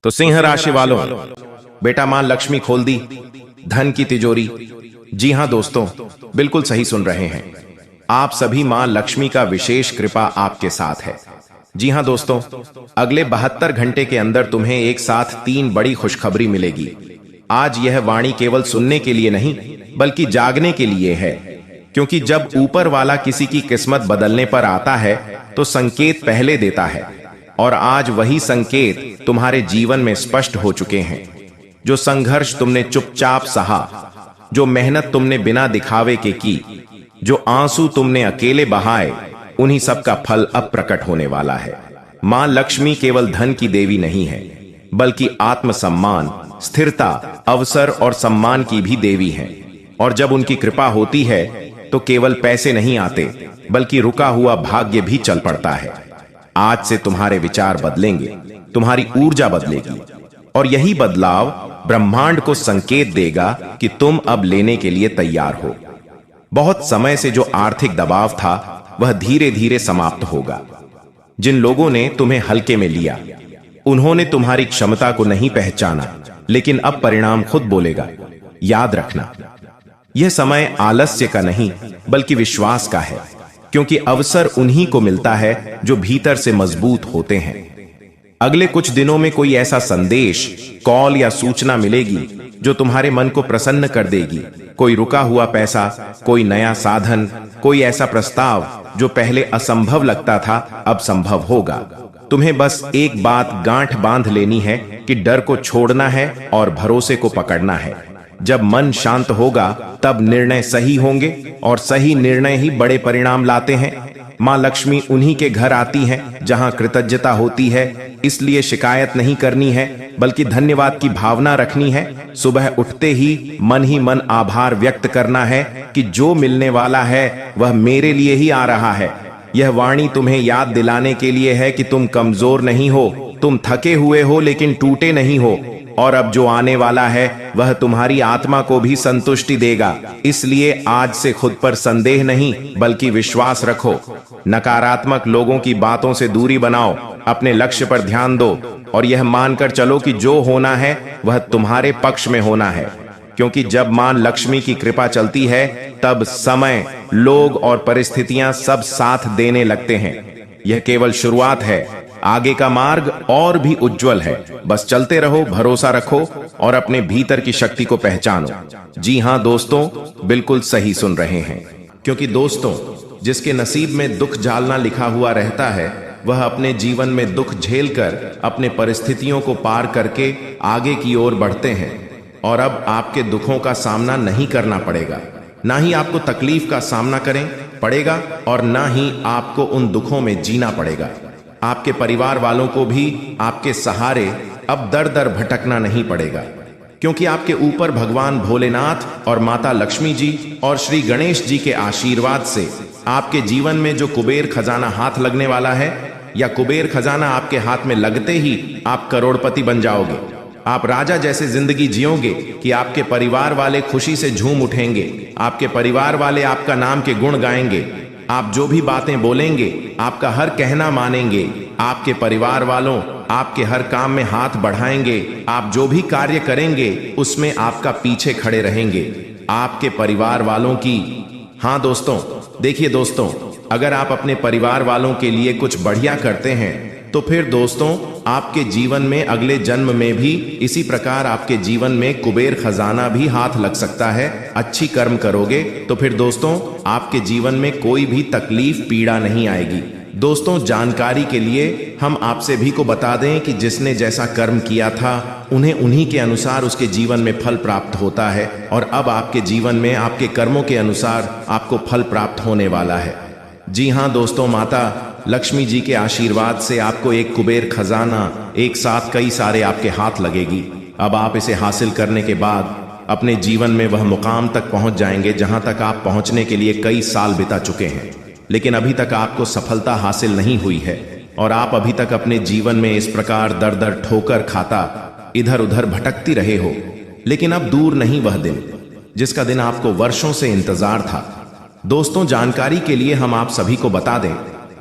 तो सिंह राशि वालों, बेटा मां लक्ष्मी खोल दी धन की तिजोरी। जी हां दोस्तों, बिल्कुल सही सुन रहे हैं आप सभी। मां लक्ष्मी का विशेष कृपा आपके साथ है। जी हां दोस्तों, अगले 72 घंटे के अंदर तुम्हें एक साथ 3 बड़ी खुशखबरी मिलेगी। आज यह वाणी केवल सुनने के लिए नहीं बल्कि जागने के लिए है, क्योंकि जब ऊपर वाला किसी की किस्मत बदलने पर आता है तो संकेत पहले देता है, और आज वही संकेत तुम्हारे जीवन में स्पष्ट हो चुके हैं। जो संघर्ष तुमने चुपचाप सहा, जो मेहनत तुमने बिना दिखावे के की, जो आंसू तुमने अकेले बहाए, उन्हीं सब का फल अब प्रकट होने वाला है। मां लक्ष्मी केवल धन की देवी नहीं है, बल्कि आत्मसम्मान, स्थिरता, अवसर और सम्मान की भी देवी है। और जब उनकी कृपा होती है तो केवल पैसे नहीं आते, बल्कि रुका हुआ भाग्य भी चल पड़ता है। आज से तुम्हारे विचार बदलेंगे, तुम्हारी ऊर्जा बदलेगी, और यही बदलाव ब्रह्मांड को संकेत देगा कि तुम अब लेने के लिए तैयार हो। बहुत समय से जो आर्थिक दबाव था वह धीरे धीरे समाप्त होगा। जिन लोगों ने तुम्हें हल्के में लिया, उन्होंने तुम्हारी क्षमता को नहीं पहचाना, लेकिन अब परिणाम खुद बोलेगा। याद रखना, यह समय आलस्य का नहीं बल्कि विश्वास का है, क्योंकि अवसर उन्हीं को मिलता है जो भीतर से मजबूत होते हैं। अगले कुछ दिनों में कोई ऐसा संदेश, कॉल या सूचना मिलेगी जो तुम्हारे मन को प्रसन्न कर देगी। कोई रुका हुआ पैसा, कोई नया साधन, कोई ऐसा प्रस्ताव जो पहले असंभव लगता था अब संभव होगा। तुम्हें बस एक बात गांठ बांध लेनी है कि डर को छोड़ना है और भरोसे को पकड़ना है। जब मन शांत होगा तब निर्णय सही होंगे, और सही निर्णय ही बड़े परिणाम लाते हैं। मां लक्ष्मी उन्हीं के घर आती हैं जहां कृतज्ञता होती है, इसलिए शिकायत नहीं करनी है बल्कि धन्यवाद की भावना रखनी है। सुबह उठते ही मन आभार व्यक्त करना है कि जो मिलने वाला है वह मेरे लिए ही आ रहा है। यह वाणी तुम्हें याद दिलाने के लिए है कि तुम कमजोर नहीं हो, तुम थके हुए हो लेकिन टूटे नहीं हो, और अब जो आने वाला है वह तुम्हारी आत्मा को भी संतुष्टि देगा। इसलिए आज से खुद पर संदेह नहीं बल्कि विश्वास रखो। नकारात्मक लोगों की बातों से दूरी बनाओ, अपने लक्ष्य पर ध्यान दो, और यह मानकर चलो कि जो होना है वह तुम्हारे पक्ष में होना है। क्योंकि जब मां लक्ष्मी की कृपा चलती है तब समय, लोग और परिस्थितियां सब साथ देने लगते हैं। यह केवल शुरुआत है, आगे का मार्ग और भी उज्जवल है। बस चलते रहो, भरोसा रखो और अपने भीतर की शक्ति को पहचानो। जी हां दोस्तों, बिल्कुल सही सुन रहे हैं, क्योंकि दोस्तों, जिसके नसीब में दुख झेलना लिखा हुआ रहता है वह अपने जीवन में दुख झेलकर अपने परिस्थितियों को पार करके आगे की ओर बढ़ते हैं। और अब आपके दुखों का सामना नहीं करना पड़ेगा, ना ही आपको तकलीफ का सामना करें पड़ेगा, और ना ही आपको उन दुखों में जीना पड़ेगा। आपके परिवार वालों को भी आपके सहारे अब दर दर भटकना नहीं पड़ेगा, क्योंकि आपके ऊपर भगवान भोलेनाथ और माता लक्ष्मी जी और श्री गणेश जी के आशीर्वाद से आपके जीवन में जो कुबेर खजाना हाथ लगने वाला है, या कुबेर खजाना आपके हाथ में लगते ही आप करोड़पति बन जाओगे। आप राजा जैसे जिंदगी जियोगे कि आपके परिवार वाले खुशी से झूम उठेंगे। आपके परिवार वाले आपका नाम के गुण गाएंगे। आप जो भी बातें बोलेंगे, आपका हर कहना मानेंगे। आपके परिवार वालों आपके हर काम में हाथ बढ़ाएंगे। आप जो भी कार्य करेंगे उसमें आपका पीछे खड़े रहेंगे, आपके परिवार वालों की। हाँ दोस्तों, देखिए दोस्तों, अगर आप अपने परिवार वालों के लिए कुछ बढ़िया करते हैं तो फिर दोस्तों आपके जीवन में अगले जन्म में भी इसी प्रकार आपके जीवन में कुबेर खजाना भी हाथ लग सकता है। अच्छी कर्म करोगे तो फिर दोस्तों आपके जीवन में कोई भी तकलीफ, पीड़ा नहीं आएगी। दोस्तों, जानकारी के लिए हम आपसे भी को बता दें कि जिसने जैसा कर्म किया था उन्हें उन्हीं के अनुसार उसके जीवन में फल प्राप्त होता है, और अब आपके जीवन में आपके कर्मों के अनुसार आपको फल प्राप्त होने वाला है। जी हाँ दोस्तों, माता लक्ष्मी जी के आशीर्वाद से आपको एक कुबेर खजाना एक साथ कई सारे आपके हाथ लगेगी। अब आप इसे हासिल करने के बाद अपने जीवन में वह मुकाम तक पहुंच जाएंगे जहां तक आप पहुंचने के लिए कई साल बिता चुके हैं, लेकिन अभी तक आपको सफलता हासिल नहीं हुई है, और आप अभी तक अपने जीवन में इस प्रकार दर दर ठोकर खाता इधर उधर भटकती रहे हो। लेकिन अब दूर नहीं वह दिन जिसका दिन आपको वर्षों से इंतजार था। दोस्तों, जानकारी के लिए हम आप सभी को बता दें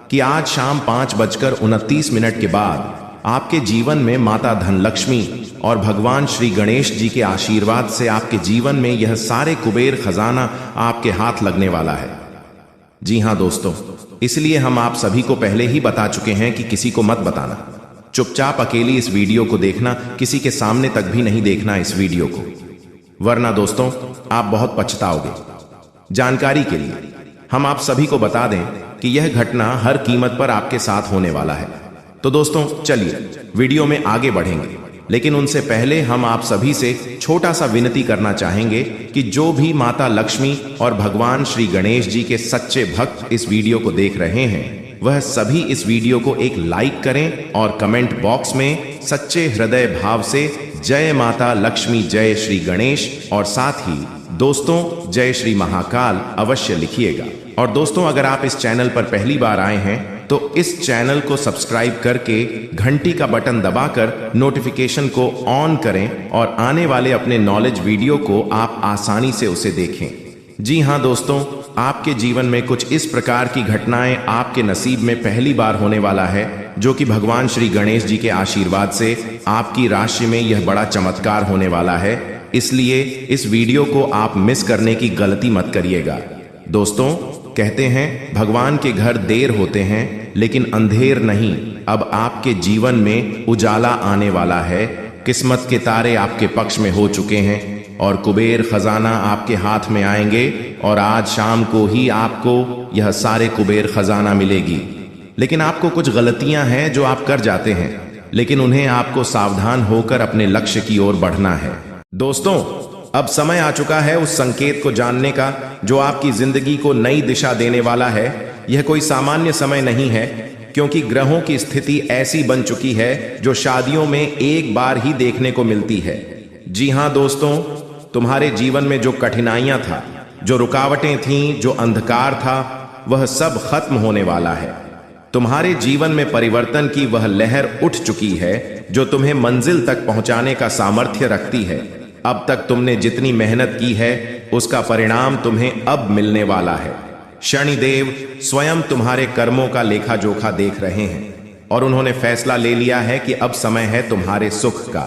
कि आज शाम 5:29 के बाद आपके जीवन में माता धनलक्ष्मी और भगवान श्री गणेश जी के आशीर्वाद से आपके जीवन में यह सारे कुबेर खजाना आपके हाथ लगने वाला है। जी हां दोस्तों, इसलिए हम आप सभी को पहले ही बता चुके हैं कि किसी को मत बताना। चुपचाप अकेली इस वीडियो को देखना, किसी के सामने तक भी नहीं देखना इस वीडियो को, वरना दोस्तों आप बहुत पछताओगे। जानकारी के लिए हम आप सभी को बता दें कि यह घटना हर कीमत पर आपके साथ होने वाला है। तो दोस्तों चलिए वीडियो में आगे बढ़ेंगे, लेकिन उनसे पहले हम आप सभी से छोटा सा विनती करना चाहेंगे कि जो भी माता लक्ष्मी और भगवान श्री गणेश जी के सच्चे भक्त इस वीडियो को देख रहे हैं, वह सभी इस वीडियो को एक लाइक करें और कमेंट बॉक्स में सच्चे हृदय भाव से जय माता लक्ष्मी, जय श्री गणेश और साथ ही दोस्तों जय श्री महाकाल अवश्य लिखिएगा। और दोस्तों अगर आप इस चैनल पर पहली बार आए हैं तो इस चैनल को सब्सक्राइब करके घंटी का बटन दबाकर नोटिफिकेशन को ऑन करें और आने वाले अपने नॉलेज वीडियो को आप आसानी से उसे देखें। जी हां दोस्तों, आपके जीवन में कुछ इस प्रकार की घटनाएं आपके नसीब में पहली बार होने वाला है, जो कि भगवान श्री गणेश जी के आशीर्वाद से आपकी राशि में यह बड़ा चमत्कार होने वाला है। इसलिए इस वीडियो को आप मिस करने की गलती मत करिएगा। दोस्तों कहते हैं भगवान के घर देर होते हैं लेकिन अंधेर नहीं। अब आपके जीवन में उजाला आने वाला है, किस्मत के तारे आपके पक्ष में हो चुके हैं और कुबेर खजाना आपके हाथ में आएंगे और आज शाम को ही आपको यह सारे कुबेर खजाना मिलेगी। लेकिन आपको कुछ गलतियां हैं जो आप कर जाते हैं, लेकिन उन्हें आपको सावधान होकर अपने लक्ष्य की ओर बढ़ना है। दोस्तों अब समय आ चुका है उस संकेत को जानने का जो आपकी जिंदगी को नई दिशा देने वाला है। यह कोई सामान्य समय नहीं है, क्योंकि ग्रहों की स्थिति ऐसी बन चुकी है जो शादियों में एक बार ही देखने को मिलती है। जी हां दोस्तों, तुम्हारे जीवन में जो कठिनाइयां था, जो रुकावटें थीं, जो अंधकार था, वह सब खत्म होने वाला है। तुम्हारे जीवन में परिवर्तन की वह लहर उठ चुकी है जो तुम्हें मंजिल तक पहुंचाने का सामर्थ्य रखती है। अब तक तुमने जितनी मेहनत की है उसका परिणाम तुम्हें अब मिलने वाला है। शनिदेव स्वयं तुम्हारे कर्मों का लेखा जोखा देख रहे हैं और उन्होंने फैसला ले लिया है कि अब समय है तुम्हारे सुख का।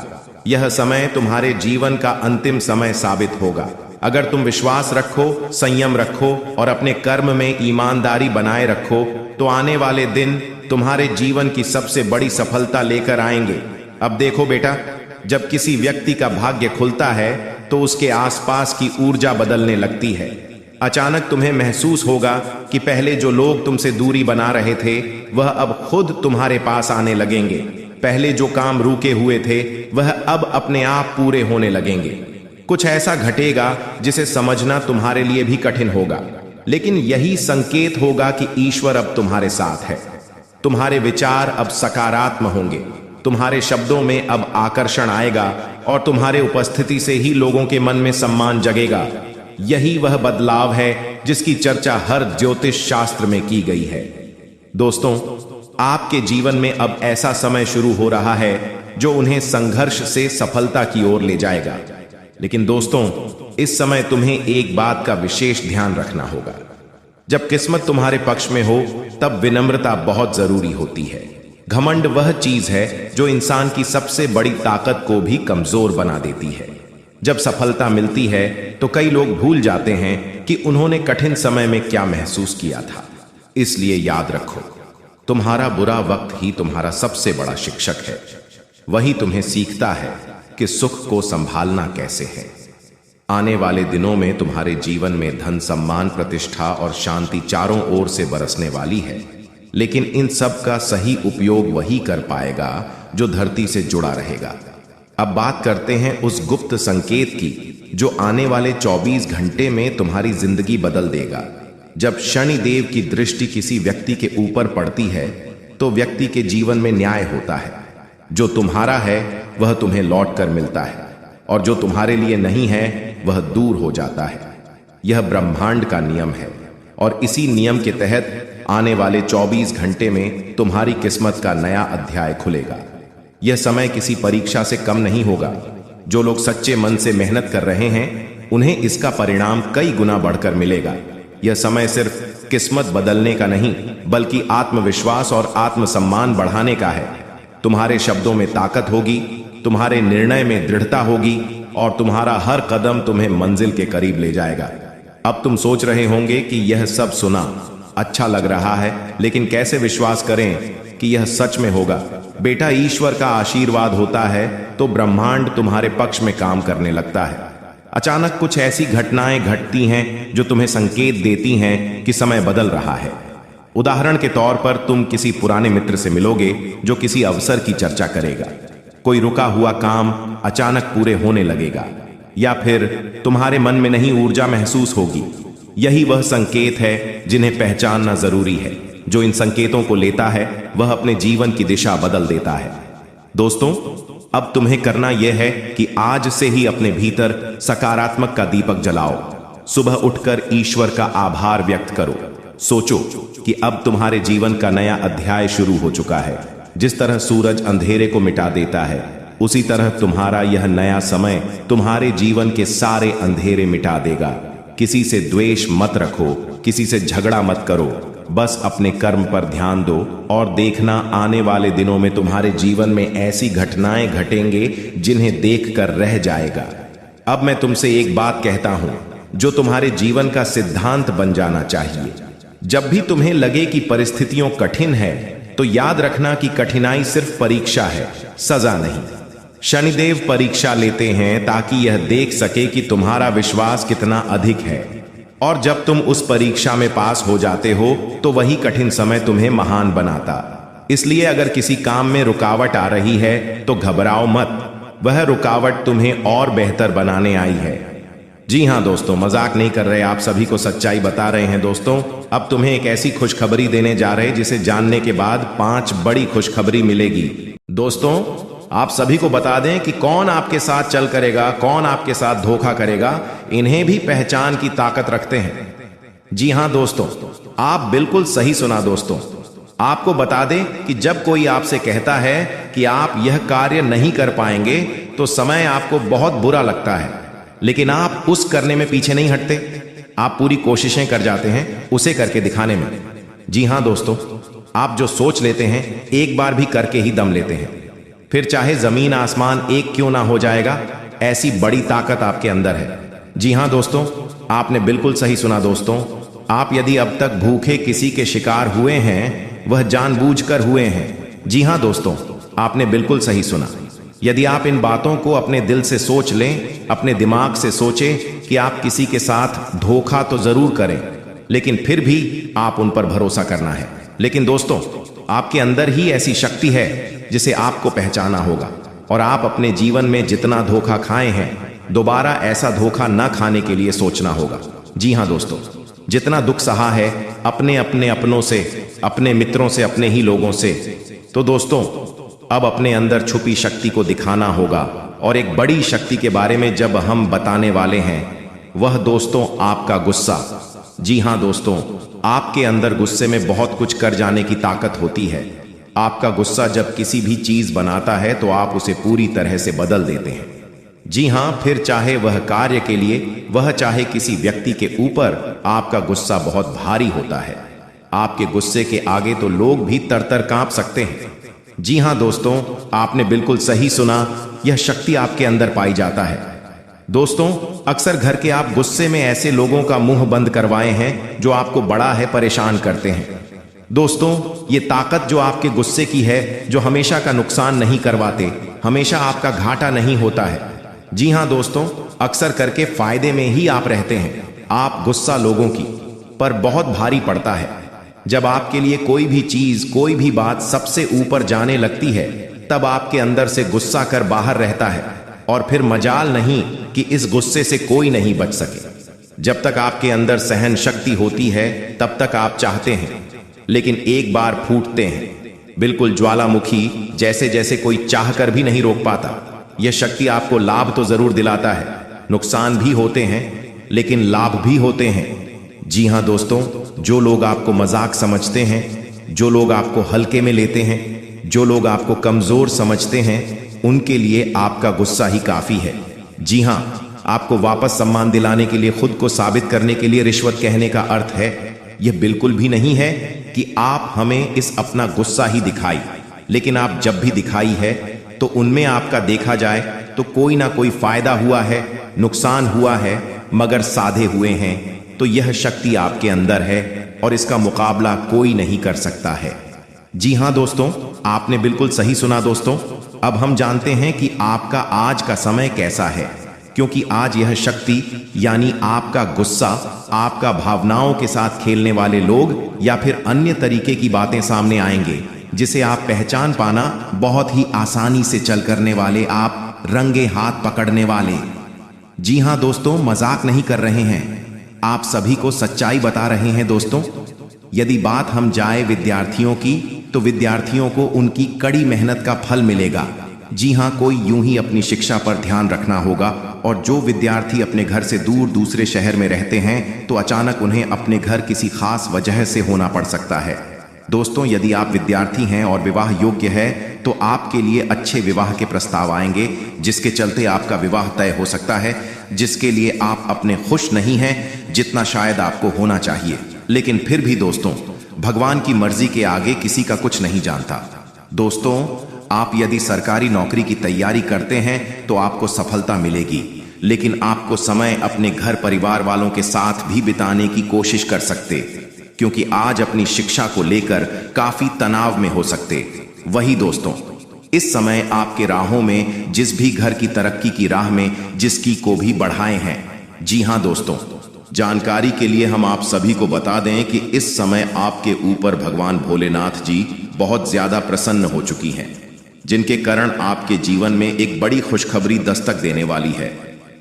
यह समय तुम्हारे जीवन का अंतिम समय साबित होगा। अगर तुम विश्वास रखो, संयम रखो और अपने कर्म में ईमानदारी बनाए रखो तो आने वाले दिन तुम्हारे जीवन की सबसे बड़ी सफलता लेकर आएंगे। अब देखो बेटा, जब किसी व्यक्ति का भाग्य खुलता है तो उसके आसपास की ऊर्जा बदलने लगती है। अचानक तुम्हें महसूस होगा कि पहले जो लोग तुमसे दूरी बना रहे थे वह अब खुद तुम्हारे पास आने लगेंगे। पहले जो काम रुके हुए थे वह अब अपने आप पूरे होने लगेंगे। कुछ ऐसा घटेगा जिसे समझना तुम्हारे लिए भी कठिन होगा, लेकिन यही संकेत होगा कि ईश्वर अब तुम्हारे साथ है। तुम्हारे विचार अब सकारात्मक होंगे, तुम्हारे शब्दों में अब आकर्षण आएगा और तुम्हारे उपस्थिति से ही लोगों के मन में सम्मान जगेगा। यही वह बदलाव है जिसकी चर्चा हर ज्योतिष शास्त्र में की गई है। दोस्तों आपके जीवन में अब ऐसा समय शुरू हो रहा है जो उन्हें संघर्ष से सफलता की ओर ले जाएगा। लेकिन दोस्तों इस समय तुम्हें एक बात का विशेष ध्यान रखना होगा। जब किस्मत तुम्हारे पक्ष में हो तब विनम्रता बहुत जरूरी होती है। घमंड वह चीज है जो इंसान की सबसे बड़ी ताकत को भी कमजोर बना देती है। जब सफलता मिलती है तो कई लोग भूल जाते हैं कि उन्होंने कठिन समय में क्या महसूस किया था। इसलिए याद रखो, तुम्हारा बुरा वक्त ही तुम्हारा सबसे बड़ा शिक्षक है। वही तुम्हें सीखता है कि सुख को संभालना कैसे है। आने वाले दिनों में तुम्हारे जीवन में धन, सम्मान, प्रतिष्ठा और शांति चारों ओर से बरसने वाली है, लेकिन इन सब का सही उपयोग वही कर पाएगा जो धरती से जुड़ा रहेगा। अब बात करते हैं उस गुप्त संकेत की जो आने वाले 24 घंटे में तुम्हारी जिंदगी बदल देगा। जब शनि देव की दृष्टि किसी व्यक्ति के ऊपर पड़ती है तो व्यक्ति के जीवन में न्याय होता है। जो तुम्हारा है वह तुम्हें लौट कर मिलता है और जो तुम्हारे लिए नहीं है वह दूर हो जाता है। यह ब्रह्मांड का नियम है और इसी नियम के तहत आने वाले 24 घंटे में तुम्हारी किस्मत का नया अध्याय खुलेगा। यह समय किसी परीक्षा से कम नहीं होगा। जो लोग सच्चे मन से मेहनत कर रहे हैं उन्हें इसका परिणाम कई गुना बढ़कर मिलेगा। यह समय सिर्फ किस्मत बदलने का नहीं बल्कि आत्मविश्वास और आत्मसम्मान बढ़ाने का है। तुम्हारे शब्दों में ताकत होगी, तुम्हारे निर्णय में दृढ़ता होगी और तुम्हारा हर कदम तुम्हें मंजिल के करीब ले जाएगा। अब तुम सोच रहे होंगे कि यह सब सुना अच्छा लग रहा है, लेकिन कैसे विश्वास करें कि यह सच में होगा। बेटा, ईश्वर का आशीर्वाद होता है तो ब्रह्मांड तुम्हारे पक्ष में काम करने लगता है। अचानक कुछ ऐसी घटनाएं घटती हैं जो तुम्हें संकेत देती हैं कि समय बदल रहा है। उदाहरण के तौर पर तुम किसी पुराने मित्र से मिलोगे जो किसी अवसर की चर्चा करेगा। कोई रुका हुआ काम अचानक पूरे होने लगेगा, या फिर तुम्हारे मन में नई ऊर्जा महसूस होगी। यही वह संकेत है जिन्हें पहचानना जरूरी है। जो इन संकेतों को लेता है वह अपने जीवन की दिशा बदल देता है। दोस्तों, अब तुम्हें करना यह है कि आज से ही अपने भीतर सकारात्मक का दीपक जलाओ। सुबह उठकर ईश्वर का आभार व्यक्त करो। सोचो कि अब तुम्हारे जीवन का नया अध्याय शुरू हो चुका है। जिस तरह सूरज अंधेरे को मिटा देता है, उसी तरह तुम्हारा यह नया समय तुम्हारे जीवन के सारे अंधेरे मिटा देगा। किसी से द्वेष मत रखो, किसी से झगड़ा मत करो, बस अपने कर्म पर ध्यान दो और देखना आने वाले दिनों में तुम्हारे जीवन में ऐसी घटनाएं घटेंगे जिन्हें देखकर रह जाएगा। अब मैं तुमसे एक बात कहता हूं जो तुम्हारे जीवन का सिद्धांत बन जाना चाहिए। जब भी तुम्हें लगे कि परिस्थितियां कठिन है, तो याद रखना कि कठिनाई सिर्फ परीक्षा है, सजा नहीं। शनिदेव परीक्षा लेते हैं ताकि यह देख सके कि तुम्हारा विश्वास कितना अधिक है, और जब तुम उस परीक्षा में पास हो जाते हो तो वही कठिन समय तुम्हें महान बनाता। इसलिए अगर किसी काम में रुकावट आ रही है तो घबराओ मत, वह रुकावट तुम्हें और बेहतर बनाने आई है। जी हां दोस्तों, मजाक नहीं कर रहे, आप सभी को सच्चाई बता रहे हैं। दोस्तों, अब तुम्हें एक ऐसी खुशखबरी देने जा रहे हैं जिसे जानने के बाद 5 बड़ी खुशखबरी मिलेगी। दोस्तों, आप सभी को बता दें कि कौन आपके साथ चल करेगा, कौन आपके साथ धोखा करेगा, इन्हें भी पहचान की ताकत रखते हैं। जी हां दोस्तों, आप बिल्कुल सही सुना। दोस्तों, आपको बता दें कि जब कोई आपसे कहता है कि आप यह कार्य नहीं कर पाएंगे, तो समय आपको बहुत बुरा लगता है, लेकिन आप उस करने में पीछे नहीं हटते। आप पूरी कोशिशें कर जाते हैं उसे करके दिखाने में। जी हां दोस्तों, आप जो सोच लेते हैं एक बार भी करके ही दम लेते हैं, फिर चाहे जमीन आसमान एक क्यों ना हो जाएगा। ऐसी बड़ी ताकत आपके अंदर है। जी हां दोस्तों, आपने बिल्कुल सही सुना। दोस्तों, आप यदि अब तक भूखे किसी के शिकार हुए हैं, वह जानबूझकर हुए हैं। जी हां दोस्तों, आपने बिल्कुल सही सुना। यदि आप इन बातों को अपने दिल से सोच लें, अपने दिमाग से सोचें कि आप किसी के साथ धोखा तो जरूर करें, लेकिन फिर भी आप उन पर भरोसा करना है। लेकिन दोस्तों, आपके अंदर ही ऐसी शक्ति है जिसे आपको पहचाना होगा, और आप अपने जीवन में जितना धोखा खाए हैं, दोबारा ऐसा धोखा न खाने के लिए सोचना होगा। जी हां दोस्तों, जितना दुख सहा है अपने अपने अपनों से, अपने मित्रों से, अपने ही लोगों से, तो दोस्तों अब अपने अंदर छुपी शक्ति को दिखाना होगा। और एक बड़ी शक्ति के बारे में जब हम बताने वाले हैं, वह दोस्तों आपका गुस्सा। जी हां दोस्तों, आपके अंदर गुस्से में बहुत कुछ कर जाने की ताकत होती है। आपका गुस्सा जब किसी भी चीज बनाता है तो आप उसे पूरी तरह से बदल देते हैं। जी हां, फिर चाहे वह कार्य के लिए, वह चाहे किसी व्यक्ति के ऊपर, आपका गुस्सा बहुत भारी होता है। आपके गुस्से के आगे तो लोग भी तरतर कांप सकते हैं। जी हां दोस्तों, आपने बिल्कुल सही सुना, यह शक्ति आपके अंदर पाई जाता है। दोस्तों, अक्सर घर के आप गुस्से में ऐसे लोगों का मुंह बंद करवाए हैं जो आपको बड़ा है परेशान करते हैं। दोस्तों, ये ताकत जो आपके गुस्से की है, जो हमेशा का नुकसान नहीं करवाते, हमेशा आपका घाटा नहीं होता है। जी हां दोस्तों, अक्सर करके फायदे में ही आप रहते हैं। आप गुस्सा लोगों की पर बहुत भारी पड़ता है। जब आपके लिए कोई भी चीज, कोई भी बात सबसे ऊपर जाने लगती है, तब आपके अंदर से गुस्सा कर बाहर रहता है, और फिर मजाल नहीं कि इस गुस्से से कोई नहीं बच सके। जब तक आपके अंदर सहन शक्ति होती है, तब तक आप चाहते हैं, लेकिन एक बार फूटते हैं, बिल्कुल ज्वालामुखी जैसे, जैसे कोई चाहकर भी नहीं रोक पाता। यह शक्ति आपको लाभ तो जरूर दिलाता है, नुकसान भी होते हैं, लेकिन लाभ भी होते हैं। जी हां दोस्तों, जो लोग आपको मजाक समझते हैं, जो लोग आपको हल्के में लेते हैं, जो लोग आपको कमजोर समझते हैं, उनके लिए आपका गुस्सा ही काफी है। जी हां, आपको वापस सम्मान दिलाने के लिए, खुद को साबित करने के लिए रिश्वत कहने का अर्थ है। यह बिल्कुल भी नहीं है कि आप हमें इस अपना गुस्सा ही दिखाई। लेकिन आप जब भी दिखाई है तो उनमें आपका देखा जाए तो कोई ना कोई फायदा हुआ है, नुकसान हुआ है, मगर साधे हुए हैं। तो यह शक्ति आपके अंदर है और इसका मुकाबला कोई नहीं कर सकता है। जी हाँ दोस्तों, आपने बिल्कुल सही सुना दोस्तों। अब हम जानते हैं कि आपका आज का समय कैसा है, क्योंकि आज यह शक्ति यानी आपका गुस्सा, आपका भावनाओं के साथ खेलने वाले लोग या फिर अन्य तरीके की बातें सामने आएंगे, जिसे आप पहचान पाना बहुत ही आसानी से चल करने वाले, आप रंगे हाथ पकड़ने वाले। जी हाँ दोस्तों, मजाक नहीं कर रहे हैं, आप सभी को सच्चाई बता रहे हैं दोस्तों। यदि बात हम जाए विद्यार्थियों की, तो विद्यार्थियों को उनकी कड़ी मेहनत का फल मिलेगा। जी हाँ, कोई यूं ही अपनी शिक्षा पर ध्यान रखना होगा। और जो विद्यार्थी अपने घर से दूर दूसरे शहर में रहते हैं, तो अचानक उन्हें अपने घर किसी खास वजह से होना पड़ सकता है। दोस्तों, यदि आप विद्यार्थी हैं और विवाह योग्य है, तो आपके लिए अच्छे विवाह के प्रस्ताव आएंगे, जिसके चलते आपका विवाह तय हो सकता है, जिसके लिए आप अपने खुश नहीं हैं जितना शायद आपको होना चाहिए। लेकिन फिर भी दोस्तों, भगवान की मर्जी के आगे किसी का कुछ नहीं जानता। दोस्तों, आप यदि सरकारी नौकरी की तैयारी करते हैं तो आपको सफलता मिलेगी, लेकिन आपको समय अपने घर परिवार वालों के साथ भी बिताने की कोशिश कर सकते, क्योंकि आज अपनी शिक्षा को लेकर काफी तनाव में हो सकते। वही दोस्तों, इस समय आपके राहों में जिस भी घर की तरक्की की राह में जिसकी को भी बढ़ाए हैं। जी हाँ दोस्तों, जानकारी के लिए हम आप सभी को बता दें कि इस समय आपके ऊपर भगवान भोलेनाथ जी बहुत ज्यादा प्रसन्न हो चुकी हैं, जिनके कारण आपके जीवन में एक बड़ी खुशखबरी दस्तक देने वाली है।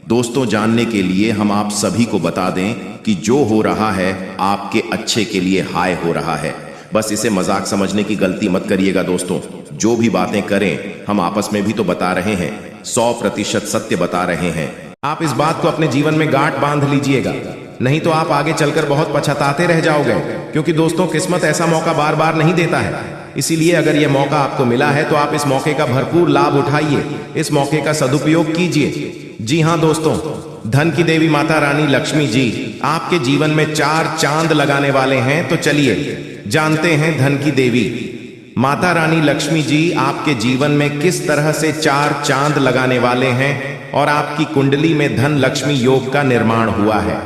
दोस्तों, जानने के लिए हम आप सभी को बता दें कि जो हो रहा है आपके अच्छे के लिए हाय हो रहा है। बस इसे मजाक समझने की गलती मत करिएगा दोस्तों। जो भी बातें करें हम आपस में भी तो बता रहे हैं, 100% सत्य बता रहे हैं। आप इस बात को अपने जीवन में गांठ बांध लीजिएगा, नहीं तो आप आगे चलकर बहुत पछताते रह जाओगे। क्योंकि दोस्तों, किस्मत ऐसा मौका बार बार नहीं देता है, इसीलिए अगर यह मौका आपको मिला है तो आप इस मौके का भरपूर लाभ उठाइए, इस मौके का सदुपयोग कीजिए। जी हाँ दोस्तों, धन की देवी माता रानी लक्ष्मी जी आपके जीवन में 4 चांद लगाने वाले हैं। तो चलिए जानते हैं धन की देवी माता रानी लक्ष्मी जी आपके जीवन में किस तरह से 4 चांद लगाने वाले हैं और आपकी कुंडली में धन लक्ष्मी योग का निर्माण हुआ है।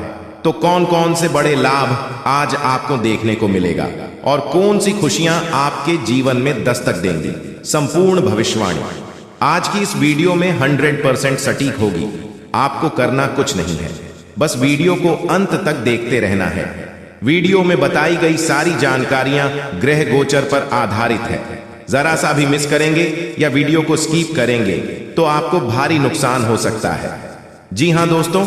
तो कौन कौन से बड़े लाभ आज आपको देखने को मिलेगा और कौन सी खुशियां आपके जीवन में दस्तक देंगी, संपूर्ण भविष्यवाणी आज की इस वीडियो में 100% सटीक होगी। आपको करना कुछ नहीं है, बस वीडियो को अंत तक देखते रहना है। वीडियो में बताई गई सारी जानकारियां ग्रह गोचर पर आधारित है। जरा सा भी मिस करेंगे या वीडियो को स्किप करेंगे तो आपको भारी नुकसान हो सकता है। जी हाँ दोस्तों,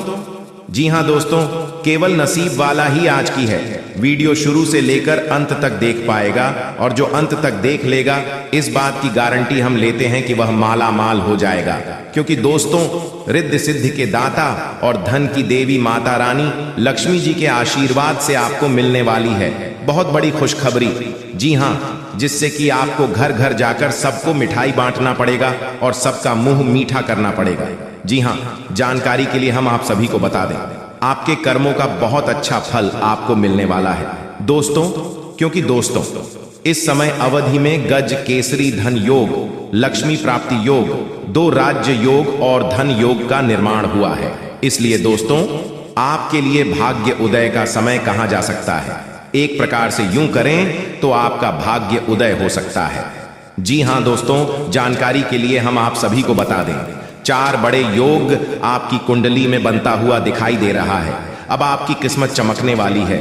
केवल नसीब वाला ही आज की है वीडियो शुरू से लेकर अंत तक देख पाएगा, और जो अंत तक देख लेगा इस बात की गारंटी हम लेते हैं कि वह माला माल हो जाएगा। क्योंकि दोस्तों, रिद्धि सिद्धि के दाता और धन की देवी माता रानी लक्ष्मी जी के आशीर्वाद से आपको मिलने वाली है बहुत बड़ी खुशखबरी। जी हाँ, जिससे कि आपको घर घर जाकर सबको मिठाई बांटना पड़ेगा और सबका मुंह मीठा करना पड़ेगा। जी हाँ, जानकारी के लिए हम आप सभी को बता दें, आपके कर्मों का बहुत अच्छा फल आपको मिलने वाला है दोस्तों। क्योंकि दोस्तों, इस समय अवधि में गज केसरी धन योग, लक्ष्मी प्राप्ति योग, 2 राज्य योग और धन योग का निर्माण हुआ है। इसलिए दोस्तों, आपके लिए भाग्य उदय का समय कहा जा सकता है। एक प्रकार से यूं करें तो आपका भाग्य उदय हो सकता है। जी हाँ दोस्तों, जानकारी के लिए हम आप सभी को बता दें, 4 बड़े योग आपकी कुंडली में बनता हुआ दिखाई दे रहा है। अब आपकी किस्मत चमकने वाली है।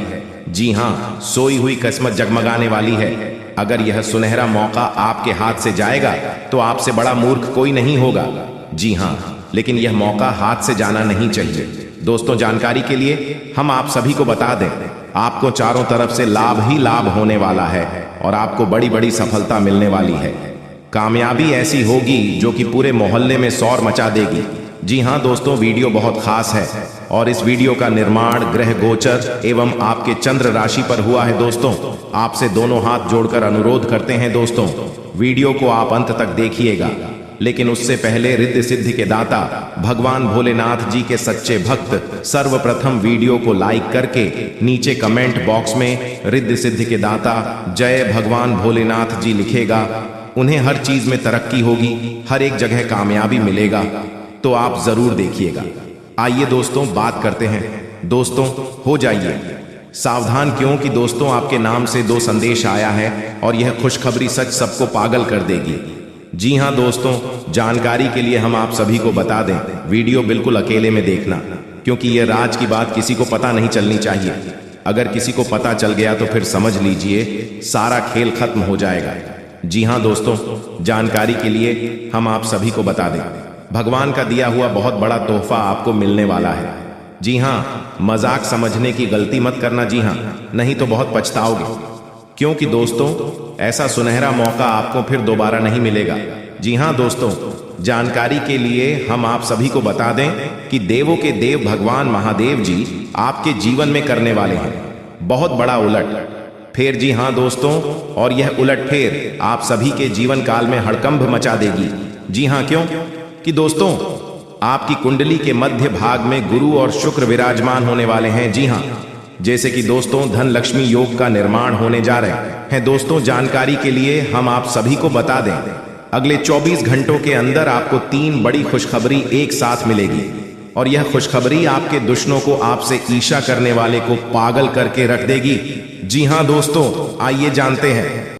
जी हाँ, सोई हुई किस्मत जगमगाने वाली है। अगर यह सुनहरा मौका आपके हाथ से जाएगा तो आपसे बड़ा मूर्ख कोई नहीं होगा। जी हाँ, लेकिन यह मौका हाथ से जाना नहीं चाहिए। दोस्तों, जानकारी के लिए हम आप सभी को बता दें, आपको चारों तरफ से लाभ ही लाभ होने वाला है और आपको बड़ी बड़ी सफलता मिलने वाली है। कामयाबी ऐसी होगी जो कि पूरे मोहल्ले में शोर मचा देगी। जी हाँ दोस्तों, वीडियो बहुत खास है और इस वीडियो का निर्माण ग्रह गोचर एवं आपके चंद्र राशि पर हुआ है। दोस्तों, आपसे दोनों हाथ जोड़कर अनुरोध करते हैं दोस्तों, वीडियो को आप अंत तक देखिएगा। लेकिन उससे पहले रिद्धि सिद्धि के दाता भगवान भोलेनाथ जी के सच्चे भक्त सर्वप्रथम वीडियो को लाइक करके नीचे कमेंट बॉक्स में रिद्धि सिद्धि के दाता जय भगवान भोलेनाथ जी लिखेगा उन्हें हर चीज में तरक्की होगी, हर एक जगह कामयाबी मिलेगा। तो आप जरूर देखिएगा। आइए दोस्तों बात करते हैं। दोस्तों हो जाइए सावधान, क्योंकि दोस्तों आपके नाम से 2 संदेश आया है और यह खुशखबरी सच सबको पागल कर देगी। जी हां दोस्तों, जानकारी के लिए हम आप सभी को बता दें, वीडियो बिल्कुल अकेले में देखना, क्योंकि यह राज की बात किसी को पता नहीं चलनी चाहिए। अगर किसी को पता चल गया तो फिर समझ लीजिए सारा खेल खत्म हो जाएगा। जी हां दोस्तों, जानकारी के लिए हम आप सभी को बता दें, भगवान का दिया हुआ बहुत बड़ा तोहफा आपको मिलने वाला है। जी हां, मजाक समझने की गलती मत करना। जी हां, नहीं तो बहुत पछताओगे, क्योंकि दोस्तों ऐसा सुनहरा मौका आपको फिर दोबारा नहीं मिलेगा। जी हां दोस्तों, जानकारी के लिए हम आप सभी को बता दें कि देवों के देव भगवान महादेव जी आपके जीवन में करने वाले हैं बहुत बड़ा उलट फेर। जी हां दोस्तों, और यह उलट फेर आप सभी के जीवन काल में हड़कंप मचा देगी। जी हां, क्यों कि दोस्तों आपकी कुंडली के मध्य भाग में गुरु और शुक्र विराजमान होने वाले हैं। जी हां, जैसे कि दोस्तों धन लक्ष्मी योग का निर्माण होने जा रहे हैं। दोस्तों जानकारी के लिए हम आप सभी को बता दें, अगले 24 घंटों के अंदर आपको 3 बड़ी खुशखबरी एक साथ मिलेगी, और यह खुशखबरी आपके दुश्मनों को आपसे ईर्ष्या करने वाले को पागल करके रख देगी। जी हां दोस्तों, आइए जानते हैं।